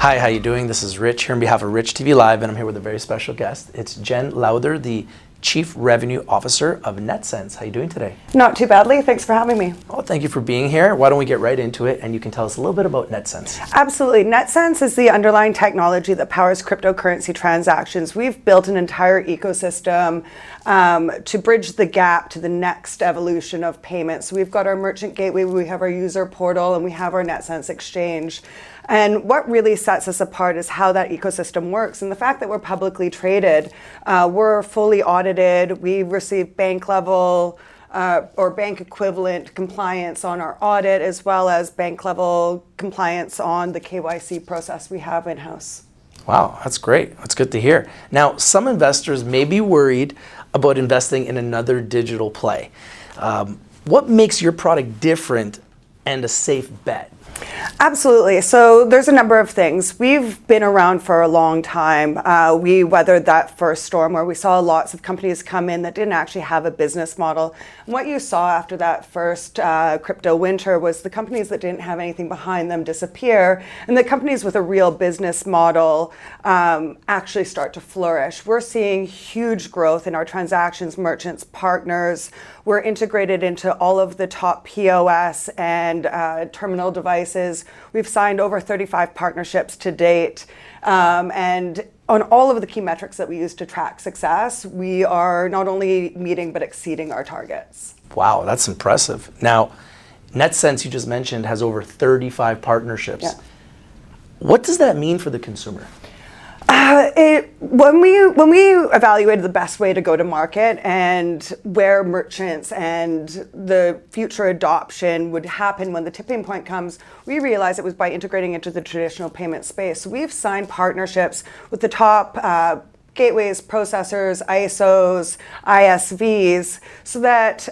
Hi, how you doing? This is Rich here on behalf of Rich TV Live, and I'm here with a very special guest. It's Jen Lowther, the Chief Revenue Officer of NetCents. How you doing today? Not too badly. Thanks for having me. Well, thank you for being here. Why don't we get right into it, and you can tell us a little bit about NetCents. Absolutely. NetCents is the underlying technology that powers cryptocurrency transactions. We've built an entire ecosystem to bridge the gap to the next evolution of payments. We've got our merchant gateway, we have our user portal, and we have our NetCents exchange. And what really sets us apart is how that ecosystem works. And the fact that we're publicly traded, we're fully audited, we receive bank level or bank equivalent compliance on our audit, as well as bank level compliance on the KYC process we have in-house. Wow, that's great. That's good to hear. Now, some investors may be worried about investing in another digital play. What makes your product different and a safe bet? Absolutely. So there's a number of things. We've been around for a long time. We weathered that first storm where we saw lots of companies come in that didn't actually have a business model. And what you saw after that first crypto winter was the companies that didn't have anything behind them disappear, and the companies with a real business model actually start to flourish. We're seeing huge growth in our transactions, merchants, partners. We're integrated into all of the top POS and terminal devices. We've signed over 35 partnerships to date. And on all of the key metrics that we use to track success, we are not only meeting but exceeding our targets. Wow, that's impressive. Now, NetCents, you just mentioned, has over 35 partnerships. Yeah. What does that mean for the consumer? When we evaluated the best way to go to market and where merchants and the future adoption would happen when the tipping point comes, we realized it was by integrating into the traditional payment space. So we've signed partnerships with the top gateways, processors, ISOs, ISVs, so that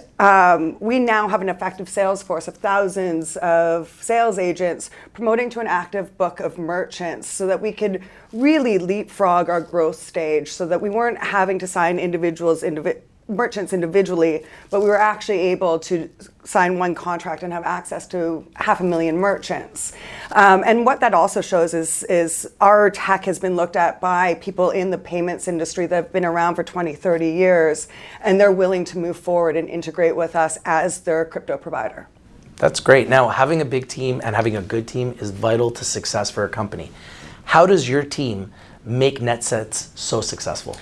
we now have an effective sales force of thousands of sales agents promoting to an active book of merchants so that we could really leapfrog our growth stage, so that we weren't having to sign merchants individually, but we were actually able to sign one contract and have access to 500,000 merchants. And what that also shows is our tech has been looked at by people in the payments industry that have been around for 20, 30 years, and they're willing to move forward and integrate with us as their crypto provider. That's great. Now, having a big team and having a good team is vital to success for a company. How does your team make NetCents so successful?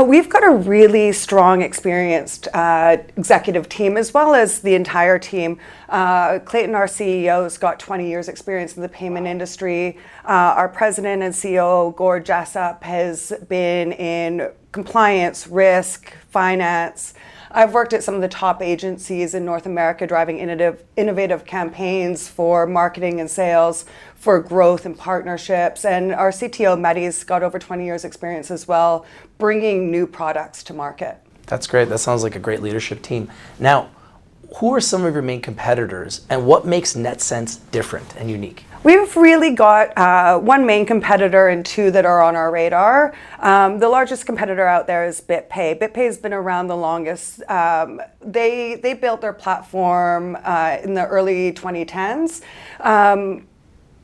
We've got a really strong, experienced executive team, as well as the entire team. Clayton, our CEO, has got 20 years experience in the payment industry. Our president and COO, Gord Jessup, has been in compliance, risk, finance. I've worked at some of the top agencies in North America driving innovative campaigns for marketing and sales, for growth and partnerships. And our CTO, Mehdi's got over 20 years experience as well, bringing new products to market. That's great. That sounds like a great leadership team. Now, who are some of your main competitors, and what makes NetCents different and unique? We've really got one main competitor and two that are on our radar. The largest competitor out there is BitPay. BitPay has been around the longest. They built their platform in the early 2010s.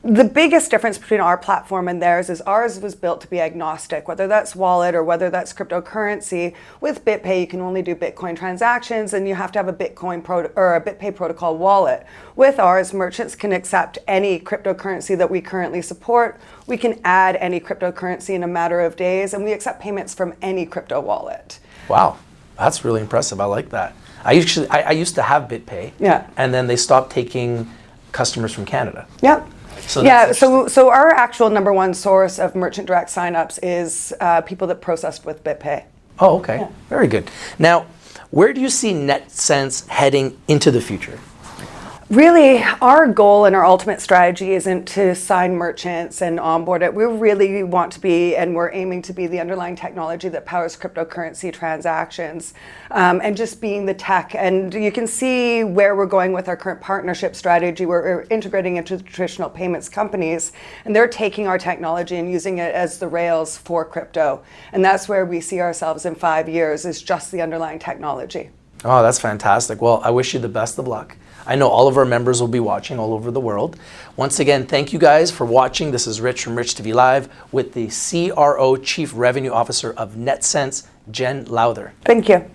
The biggest difference between our platform and theirs is ours was built to be agnostic, whether that's wallet or whether that's cryptocurrency. With BitPay, you can only do Bitcoin transactions, and you have to have a Bitcoin or a BitPay protocol wallet. With ours, merchants can accept any cryptocurrency that we currently support. We can add any cryptocurrency in a matter of days, and we accept payments from any crypto wallet. Wow, that's really impressive. I like that. I used to have BitPay, yeah, and then they stopped taking customers from Canada. Yep. So so our actual number one source of merchant direct signups is people that processed with BitPay. Oh, okay. Yeah. Very good. Now, where do you see NetCents heading into the future? Really, our goal and our ultimate strategy isn't to sign merchants and onboard it. We really want to be, and we're aiming to be, the underlying technology that powers cryptocurrency transactions, and just being the tech. And you can see where we're going with our current partnership strategy. We're integrating into the traditional payments companies, and they're taking our technology and using it as the rails for crypto. And that's where we see ourselves in 5 years, is just the underlying technology. Oh, that's fantastic. Well, I wish you the best of luck. I know all of our members will be watching all over the world. Once again, thank you guys for watching. This is Rich from Rich TV Live with the CRO Chief Revenue Officer of NetCents, Jen Lowther. Thank you.